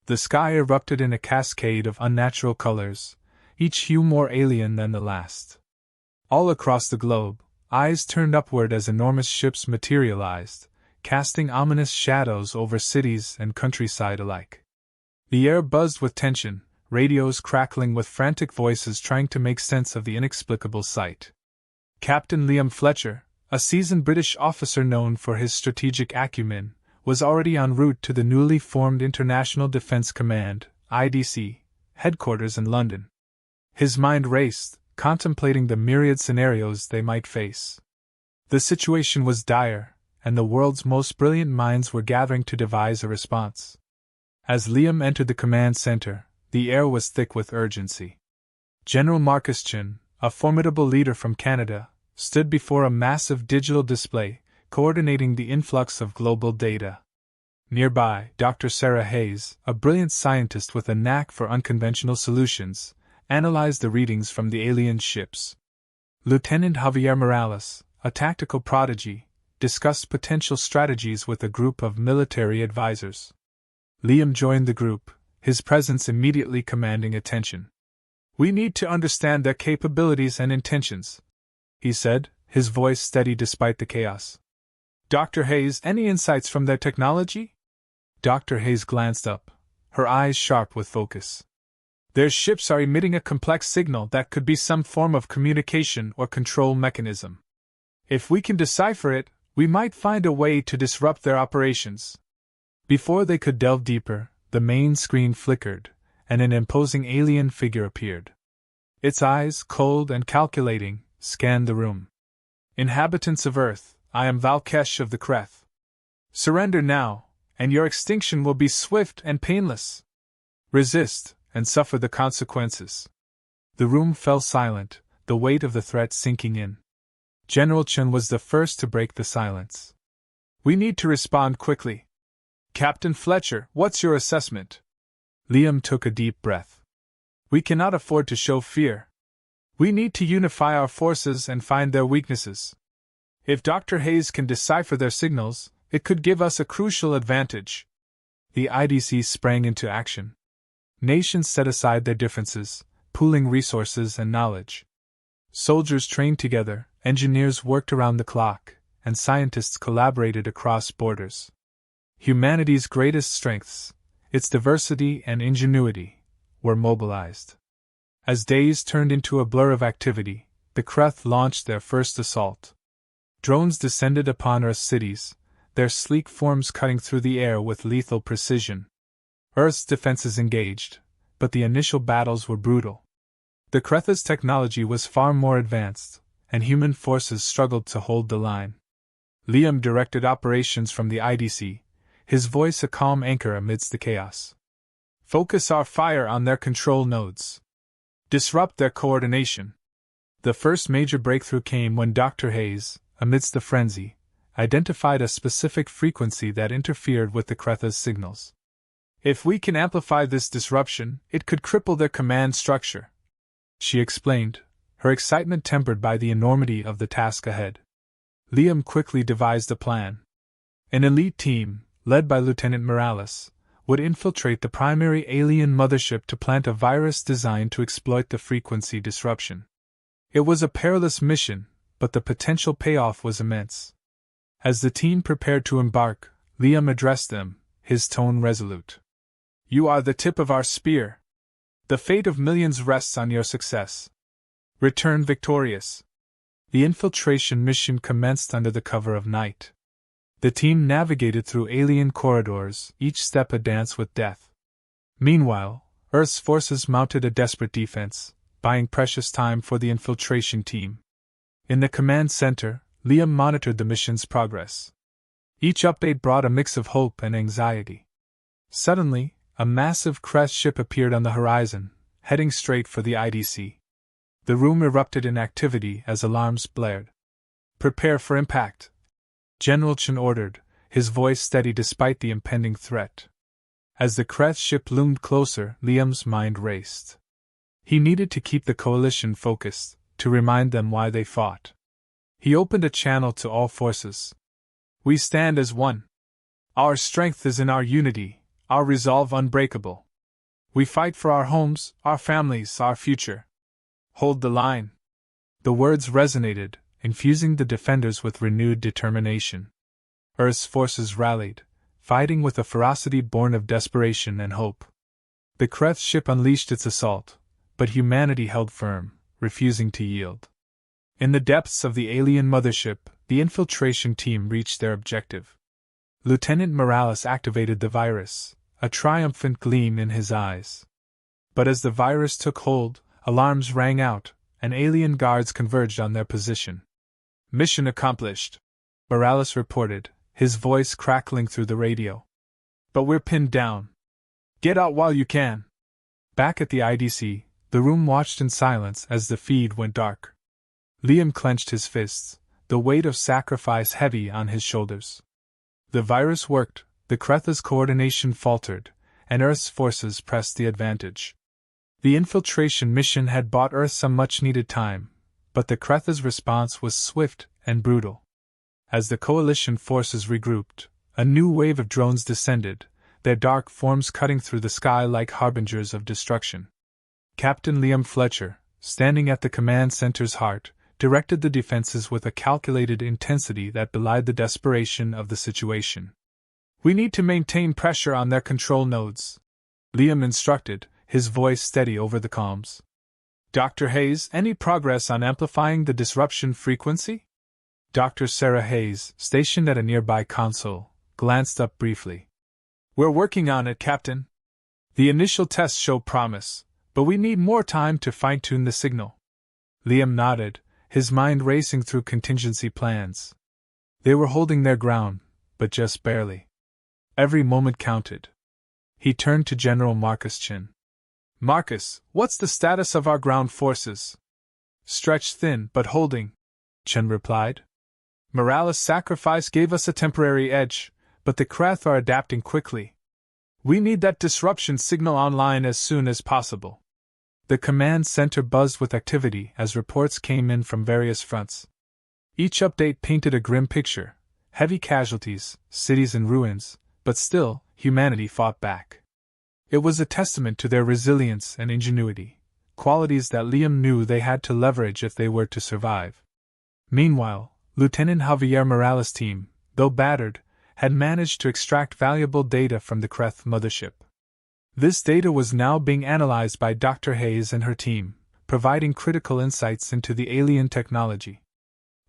The sky erupted in a cascade of unnatural colors, each hue more alien than the last. All across the globe, eyes turned upward as enormous ships materialized, casting ominous shadows over cities and countryside alike. The air buzzed with tension, radios crackling with frantic voices trying to make sense of the inexplicable sight. Captain Liam Fletcher, a seasoned British officer known for his strategic acumen, was already en route to the newly formed International Defence Command, IDC, headquarters in London. His mind raced, contemplating the myriad scenarios they might face. The situation was dire, and the world's most brilliant minds were gathering to devise a response. As Liam entered the command center, the air was thick with urgency. General Marcus Chin, a formidable leader from Canada, stood before a massive digital display, coordinating the influx of global data. Nearby, Dr. Sarah Hayes, a brilliant scientist with a knack for unconventional solutions, analyzed the readings from the alien ships. Lieutenant Javier Morales, a tactical prodigy, discussed potential strategies with a group of military advisors. Liam joined the group, his presence immediately commanding attention. "We need to understand their capabilities and intentions," he said, his voice steady despite the chaos. "Dr. Hayes, any insights from their technology?" Dr. Hayes glanced up, her eyes sharp with focus. "Their ships are emitting a complex signal that could be some form of communication or control mechanism. If we can decipher it, we might find a way to disrupt their operations." Before they could delve deeper, the main screen flickered, and an imposing alien figure appeared. Its eyes, cold and calculating, scanned the room. "Inhabitants of Earth, I am Valkesh of the Kreth. Surrender now, and your extinction will be swift and painless. Resist, and suffer the consequences." The room fell silent, the weight of the threat sinking in. General Chen was the first to break the silence. "We need to respond quickly. Captain Fletcher, what's your assessment?" Liam took a deep breath. "We cannot afford to show fear. We need to unify our forces and find their weaknesses. If Dr. Hayes can decipher their signals, it could give us a crucial advantage." The IDC sprang into action. Nations set aside their differences, pooling resources and knowledge. Soldiers trained together, engineers worked around the clock, and scientists collaborated across borders. Humanity's greatest strengths, its diversity and ingenuity, were mobilized. As days turned into a blur of activity, the Kreth launched their first assault. Drones descended upon Earth's cities, their sleek forms cutting through the air with lethal precision. Earth's defenses engaged, but the initial battles were brutal. The Kreth's technology was far more advanced, and human forces struggled to hold the line. Liam directed operations from the IDC, his voice a calm anchor amidst the chaos. "Focus our fire on their control nodes. Disrupt their coordination." The first major breakthrough came when Dr. Hayes, amidst the frenzy, identified a specific frequency that interfered with the Kreth's signals. "If we can amplify this disruption, it could cripple their command structure," she explained, her excitement tempered by the enormity of the task ahead. Liam quickly devised a plan. An elite team, led by Lieutenant Morales, would infiltrate the primary alien mothership to plant a virus designed to exploit the frequency disruption. It was a perilous mission, but the potential payoff was immense. As the team prepared to embark, Liam addressed them, his tone resolute. "You are the tip of our spear. The fate of millions rests on your success. Return victorious." The infiltration mission commenced under the cover of night. The team navigated through alien corridors, each step a dance with death. Meanwhile, Earth's forces mounted a desperate defense, buying precious time for the infiltration team. In the command center, Liam monitored the mission's progress. Each update brought a mix of hope and anxiety. Suddenly, a massive Kreth ship appeared on the horizon, heading straight for the IDC. The room erupted in activity as alarms blared. "Prepare for impact," General Chen ordered, his voice steady despite the impending threat. As the Kreth ship loomed closer, Liam's mind raced. He needed to keep the coalition focused, to remind them why they fought. He opened a channel to all forces. "We stand as one. Our strength is in our unity, our resolve unbreakable. We fight for our homes, our families, our future. Hold the line. The words resonated, infusing the defenders with renewed determination. Earth's forces rallied, fighting with a ferocity born of desperation and hope. The Kreth ship unleashed its assault, but humanity held firm, refusing to yield. In the depths of the alien mothership, the infiltration team reached their objective. Lieutenant Morales activated the virus, a triumphant gleam in his eyes. But as the virus took hold, alarms rang out, and alien guards converged on their position. Mission accomplished, Morales reported, his voice crackling through the radio. But we're pinned down. Get out while you can. Back at the IDC, the room watched in silence as the feed went dark. Liam clenched his fists, the weight of sacrifice heavy on his shoulders. The virus worked, the Kretha's coordination faltered, and Earth's forces pressed the advantage. The infiltration mission had bought Earth some much-needed time, but the Kretha's response was swift and brutal. As the coalition forces regrouped, a new wave of drones descended, their dark forms cutting through the sky like harbingers of destruction. Captain Liam Fletcher, standing at the command center's heart, directed the defenses with a calculated intensity that belied the desperation of the situation. We need to maintain pressure on their control nodes, Liam instructed, his voice steady over the comms. Dr. Hayes, any progress on amplifying the disruption frequency? Dr. Sarah Hayes, stationed at a nearby console, glanced up briefly. We're working on it, Captain. The initial tests show promise, but we need more time to fine-tune the signal. Liam nodded, his mind racing through contingency plans. They were holding their ground, but just barely. Every moment counted. He turned to General Marcus Chin. Marcus, what's the status of our ground forces? Stretched thin, but holding, Chin replied. Morales' sacrifice gave us a temporary edge, but the Kreth are adapting quickly. We need that disruption signal online as soon as possible. The command center buzzed with activity as reports came in from various fronts. Each update painted a grim picture: heavy casualties, cities in ruins, but still, humanity fought back. It was a testament to their resilience and ingenuity, qualities that Liam knew they had to leverage if they were to survive. Meanwhile, Lieutenant Javier Morales' team, though battered, had managed to extract valuable data from the Kreth mothership. This data was now being analyzed by Dr. Hayes and her team, providing critical insights into the alien technology.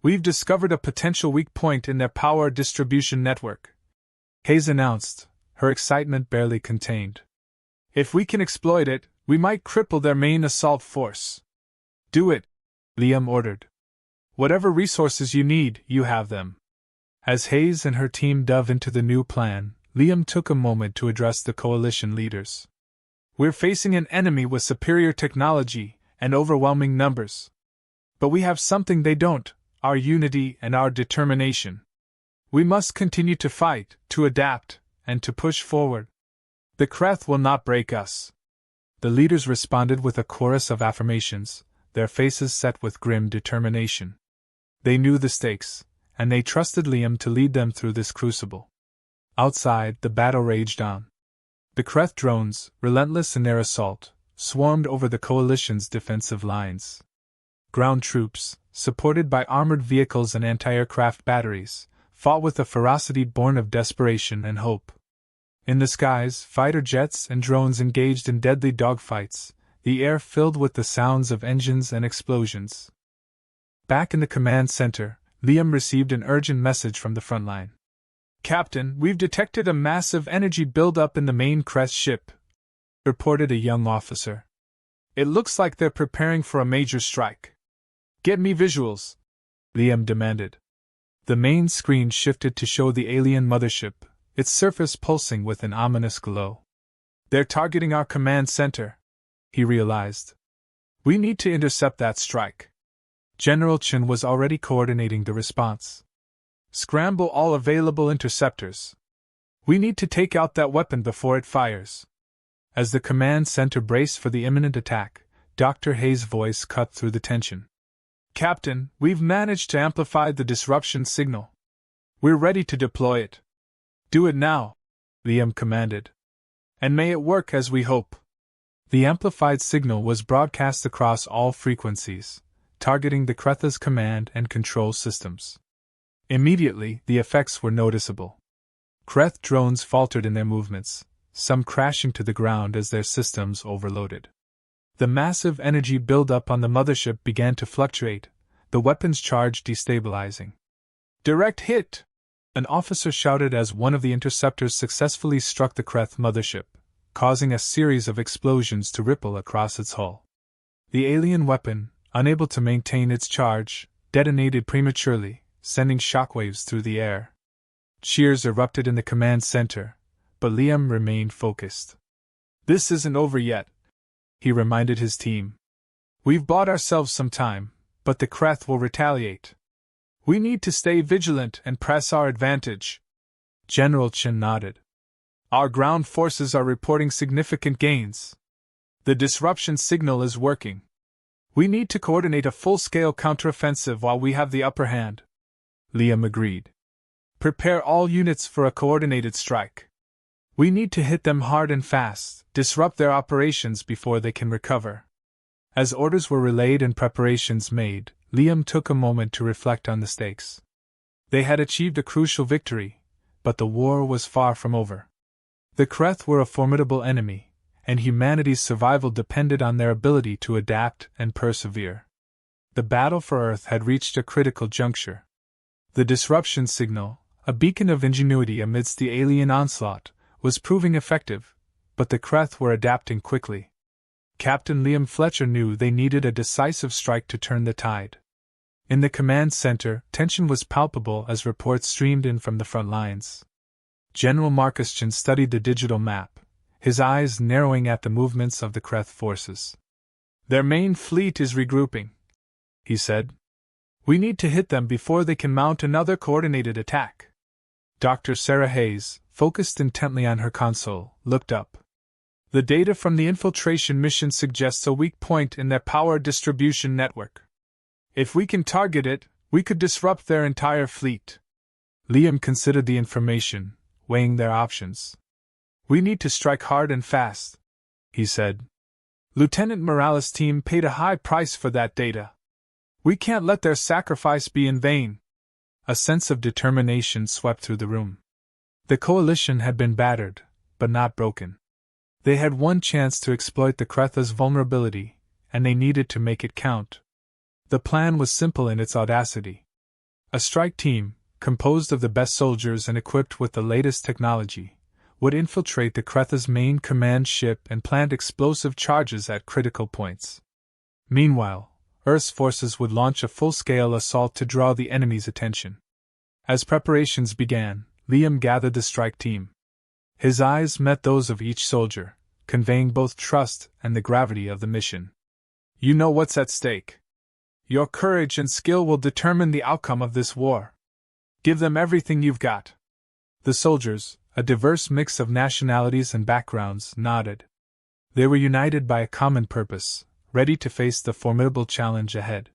We've discovered a potential weak point in their power distribution network, Hayes announced, her excitement barely contained. If we can exploit it, we might cripple their main assault force. Do it, Liam ordered. Whatever resources you need, you have them. As Hayes and her team dove into the new plan, Liam took a moment to address the coalition leaders. We're facing an enemy with superior technology and overwhelming numbers. But we have something they don't: our unity and our determination. We must continue to fight, to adapt, and to push forward. The Kreth will not break us. The leaders responded with a chorus of affirmations, their faces set with grim determination. They knew the stakes, and they trusted Liam to lead them through this crucible. Outside, the battle raged on. The Kreth drones, relentless in their assault, swarmed over the coalition's defensive lines. Ground troops, supported by armored vehicles and anti-aircraft batteries, fought with a ferocity born of desperation and hope. In the skies, fighter jets and drones engaged in deadly dogfights, the air filled with the sounds of engines and explosions. Back in the command center, Liam received an urgent message from the front line. Captain, we've detected a massive energy buildup in the main Kreth ship, reported a young officer. It looks like they're preparing for a major strike. Get me visuals, Liam demanded. The main screen shifted to show the alien mothership, its surface pulsing with an ominous glow. They're targeting our command center, he realized. We need to intercept that strike. General Chin was already coordinating the response. Scramble all available interceptors. We need to take out that weapon before it fires. As the command center braced for the imminent attack, Dr. Hayes' voice cut through the tension. Captain, we've managed to amplify the disruption signal. We're ready to deploy it. Do it now, Liam commanded. And may it work as we hope. The amplified signal was broadcast across all frequencies, targeting the Kretha's command and control systems. Immediately, the effects were noticeable. Kreth drones faltered in their movements, some crashing to the ground as their systems overloaded. The massive energy buildup on the mothership began to fluctuate, the weapon's charge destabilizing. "Direct hit!" An officer shouted as one of the interceptors successfully struck the Kreth mothership, causing a series of explosions to ripple across its hull. The alien weapon, unable to maintain its charge, detonated prematurely, sending shockwaves through the air. Cheers erupted in the command center, but Liam remained focused. "This isn't over yet," he reminded his team. "We've bought ourselves some time, but the Kreth will retaliate. We need to stay vigilant and press our advantage." General Chen nodded. "Our ground forces are reporting significant gains. The disruption signal is working. We need to coordinate a full-scale counteroffensive while we have the upper hand." Liam agreed. "Prepare all units for a coordinated strike. We need to hit them hard and fast, disrupt their operations before they can recover." As orders were relayed and preparations made, Liam took a moment to reflect on the stakes. They had achieved a crucial victory, but the war was far from over. The Kreth were a formidable enemy, and humanity's survival depended on their ability to adapt and persevere. The battle for Earth had reached a critical juncture. The disruption signal, a beacon of ingenuity amidst the alien onslaught, was proving effective, but the Kreth were adapting quickly. Captain Liam Fletcher knew they needed a decisive strike to turn the tide. In the command center, tension was palpable as reports streamed in from the front lines. General Marcus Chen studied the digital map, his eyes narrowing at the movements of the Kreth forces. "Their main fleet is regrouping," he said. "We need to hit them before they can mount another coordinated attack." Dr. Sarah Hayes, focused intently on her console, looked up. "The data from the infiltration mission suggests a weak point in their power distribution network. If we can target it, we could disrupt their entire fleet." Liam considered the information, weighing their options. "We need to strike hard and fast," he said. "Lieutenant Morales' team paid a high price for that data. We can't let their sacrifice be in vain." A sense of determination swept through the room. The coalition had been battered, but not broken. They had one chance to exploit the Kretha's vulnerability, and they needed to make it count. The plan was simple in its audacity. A strike team, composed of the best soldiers and equipped with the latest technology, would infiltrate the Kretha's main command ship and plant explosive charges at critical points. Meanwhile, Earth's forces would launch a full-scale assault to draw the enemy's attention. As preparations began, Liam gathered the strike team. His eyes met those of each soldier, conveying both trust and the gravity of the mission. "You know what's at stake. Your courage and skill will determine the outcome of this war. Give them everything you've got." The soldiers, a diverse mix of nationalities and backgrounds, nodded. They were united by a common purpose, ready to face the formidable challenge ahead.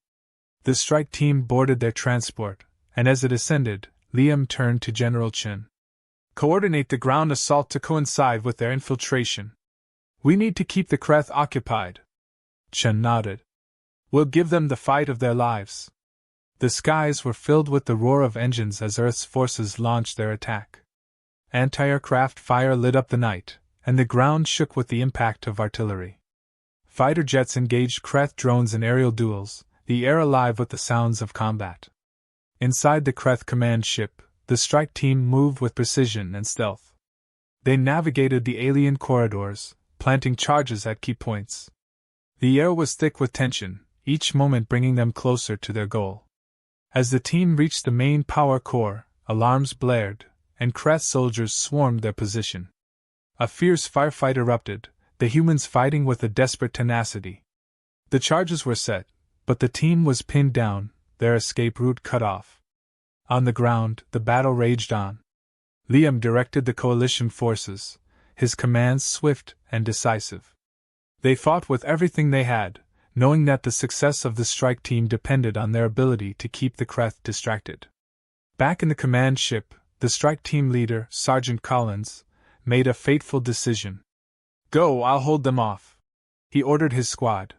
The strike team boarded their transport, and as it ascended, Liam turned to General Chen. "Coordinate the ground assault to coincide with their infiltration. We need to keep the Kreth occupied." Chen nodded. "We'll give them the fight of their lives." The skies were filled with the roar of engines as Earth's forces launched their attack. Anti-aircraft fire lit up the night, and the ground shook with the impact of artillery. Fighter jets engaged Kreth drones in aerial duels, the air alive with the sounds of combat. Inside the Kreth command ship, the strike team moved with precision and stealth. They navigated the alien corridors, planting charges at key points. The air was thick with tension, each moment bringing them closer to their goal. As the team reached the main power core, alarms blared, and Kreth soldiers swarmed their position. A fierce firefight erupted, the humans fighting with a desperate tenacity. The charges were set, but the team was pinned down, their escape route cut off. On the ground, the battle raged on. Liam directed the coalition forces, his commands swift and decisive. They fought with everything they had, knowing that the success of the strike team depended on their ability to keep the Kreth distracted. Back in the command ship, the strike team leader, Sergeant Collins, made a fateful decision. Go, I'll hold them off, he ordered his squad.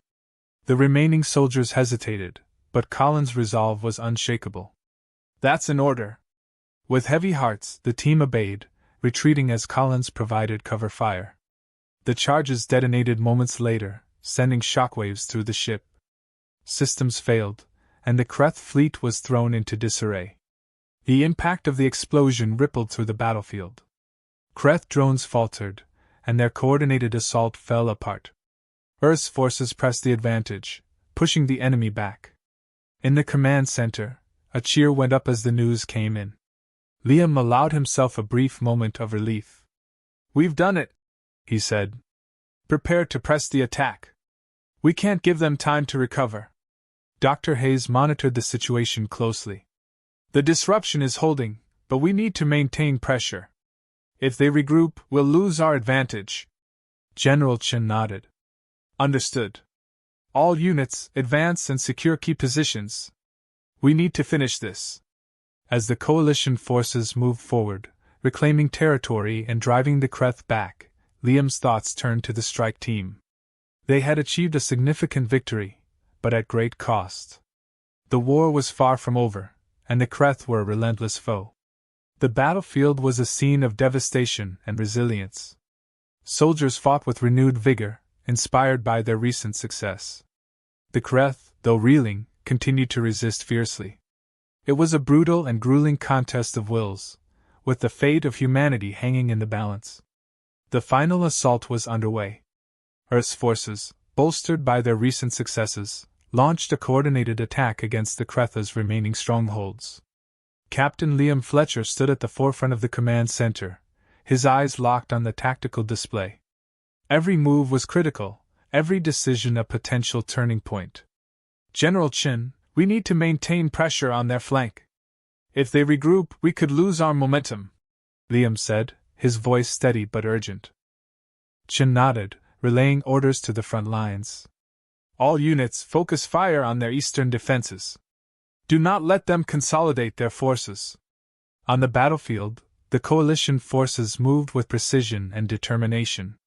The remaining soldiers hesitated, but Collins' resolve was unshakable. That's an order. With heavy hearts, the team obeyed, retreating as Collins provided cover fire. The charges detonated moments later, sending shockwaves through the ship. Systems failed, and the Kreth fleet was thrown into disarray. The impact of the explosion rippled through the battlefield. Kreth drones faltered, and their coordinated assault fell apart. Earth's forces pressed the advantage, pushing the enemy back. In the command center, a cheer went up as the news came in. Liam allowed himself a brief moment of relief. "We've done it," he said. "Prepare to press the attack. We can't give them time to recover." Dr. Hayes monitored the situation closely. "The disruption is holding, but we need to maintain pressure. If they regroup, we'll lose our advantage." General Chen nodded. "Understood. All units, advance and secure key positions. We need to finish this." As the coalition forces moved forward, reclaiming territory and driving the Kreth back, Liam's thoughts turned to the strike team. They had achieved a significant victory, but at great cost. The war was far from over, and the Kreth were a relentless foe. The battlefield was a scene of devastation and resilience. Soldiers fought with renewed vigor, inspired by their recent success. The Kreth, though reeling, continued to resist fiercely. It was a brutal and grueling contest of wills, with the fate of humanity hanging in the balance. The final assault was underway. Earth's forces, bolstered by their recent successes, launched a coordinated attack against the Kreth's remaining strongholds. Captain Liam Fletcher stood at the forefront of the command center, his eyes locked on the tactical display. Every move was critical, every decision a potential turning point. "General Chen, we need to maintain pressure on their flank. If they regroup, we could lose our momentum," Liam said, his voice steady but urgent. Chen nodded, relaying orders to the front lines. "All units, focus fire on their eastern defenses. Do not let them consolidate their forces." On the battlefield, the coalition forces moved with precision and determination.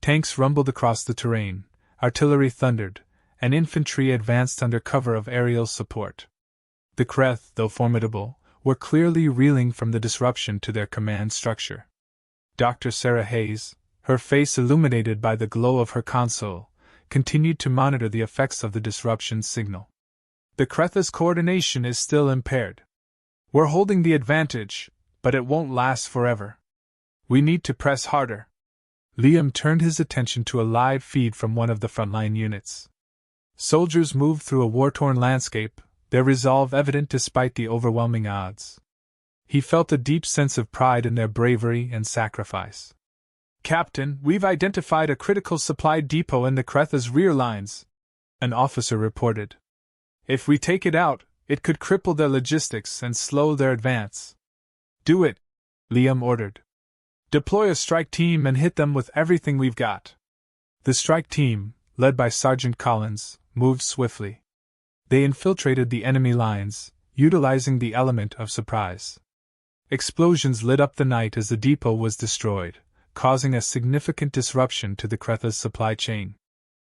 Tanks rumbled across the terrain, artillery thundered, and infantry advanced under cover of aerial support. The Kreth, though formidable, were clearly reeling from the disruption to their command structure. Dr. Sarah Hayes, her face illuminated by the glow of her console, continued to monitor the effects of the disruption signal. "The Kreth's coordination is still impaired. We're holding the advantage, but it won't last forever. We need to press harder." Liam turned his attention to a live feed from one of the frontline units. Soldiers moved through a war-torn landscape, their resolve evident despite the overwhelming odds. He felt a deep sense of pride in their bravery and sacrifice. "Captain, we've identified a critical supply depot in the Kreth's rear lines," an officer reported. "If we take it out, it could cripple their logistics and slow their advance." "Do it," Liam ordered. "Deploy a strike team and hit them with everything we've got." The strike team, led by Sergeant Collins, moved swiftly. They infiltrated the enemy lines, utilizing the element of surprise. Explosions lit up the night as the depot was destroyed, causing a significant disruption to the Kreth's supply chain.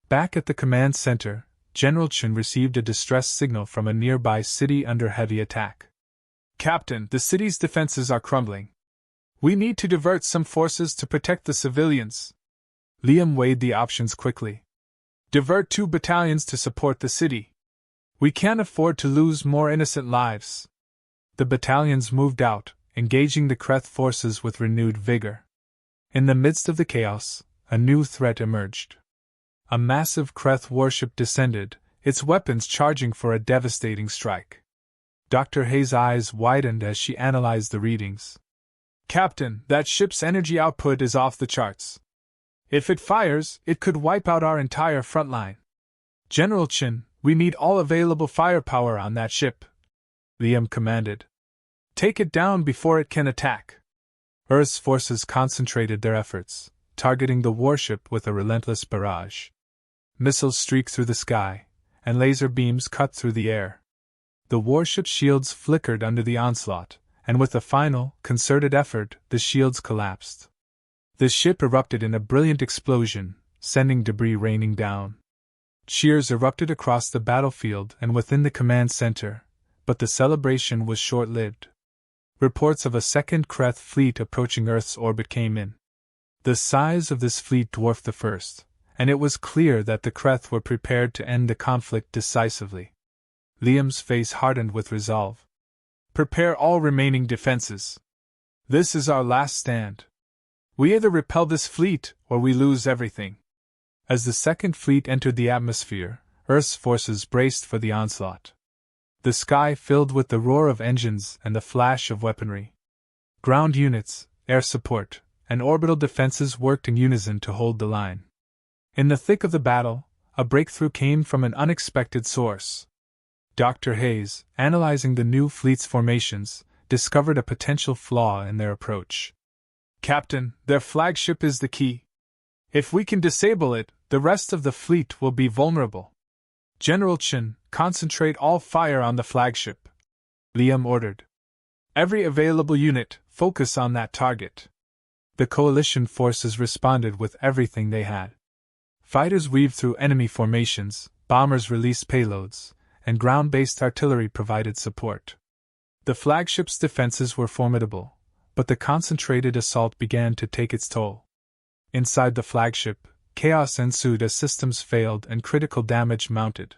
Back at the command center, General Chen received a distress signal from a nearby city under heavy attack. "Captain, the city's defenses are crumbling. We need to divert some forces to protect the civilians." Liam weighed the options quickly. "Divert 2 battalions to support the city. We can't afford to lose more innocent lives." The battalions moved out, engaging the Kreth forces with renewed vigor. In the midst of the chaos, a new threat emerged. A massive Kreth warship descended, its weapons charging for a devastating strike. Dr. Hayes' eyes widened as she analyzed the readings. "Captain, that ship's energy output is off the charts. If it fires, it could wipe out our entire front line. General Chen, we need all available firepower on that ship," Liam commanded. "Take it down before it can attack." Earth's forces concentrated their efforts, targeting the warship with a relentless barrage. Missiles streaked through the sky, and laser beams cut through the air. The warship's shields flickered under the onslaught, and with a final, concerted effort, the shields collapsed. The ship erupted in a brilliant explosion, sending debris raining down. Cheers erupted across the battlefield and within the command center, but the celebration was short-lived. Reports of a second Kreth fleet approaching Earth's orbit came in. The size of this fleet dwarfed the first, and it was clear that the Kreth were prepared to end the conflict decisively. Liam's face hardened with resolve. Prepare all remaining defenses. This is our last stand. We either repel this fleet, or we lose everything. As the second fleet entered the atmosphere, Earth's forces braced for the onslaught. The sky filled with the roar of engines and the flash of weaponry. Ground units, air support, and orbital defenses worked in unison to hold the line. In the thick of the battle, a breakthrough came from an unexpected source. Dr. Hayes, analyzing the new fleet's formations, discovered a potential flaw in their approach. Captain, their flagship is the key. If we can disable it, the rest of the fleet will be vulnerable. General Chen, concentrate all fire on the flagship, Liam ordered. Every available unit, focus on that target. The coalition forces responded with everything they had. Fighters weaved through enemy formations, bombers released payloads, and ground-based artillery provided support. The flagship's defenses were formidable, but the concentrated assault began to take its toll. Inside the flagship, chaos ensued as systems failed and critical damage mounted.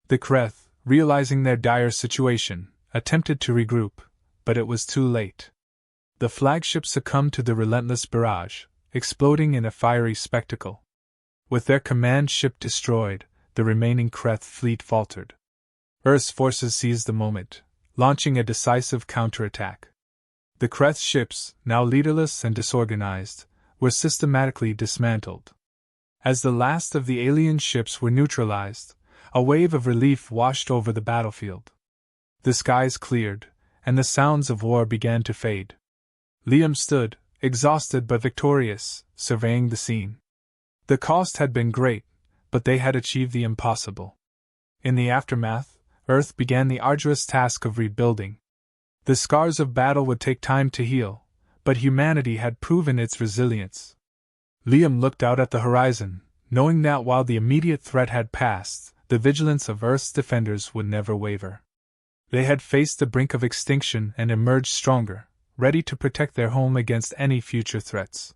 The Kreth, realizing their dire situation, attempted to regroup, but it was too late. The flagship succumbed to the relentless barrage, exploding in a fiery spectacle. With their command ship destroyed, the remaining Kreth fleet faltered. Earth's forces seized the moment, launching a decisive counterattack. The Kreth ships, now leaderless and disorganized, were systematically dismantled. As the last of the alien ships were neutralized, a wave of relief washed over the battlefield. The skies cleared, and the sounds of war began to fade. Liam stood, exhausted but victorious, surveying the scene. The cost had been great, but they had achieved the impossible. In the aftermath, Earth began the arduous task of rebuilding. The scars of battle would take time to heal, but humanity had proven its resilience. Liam looked out at the horizon, knowing that while the immediate threat had passed, the vigilance of Earth's defenders would never waver. They had faced the brink of extinction and emerged stronger, ready to protect their home against any future threats.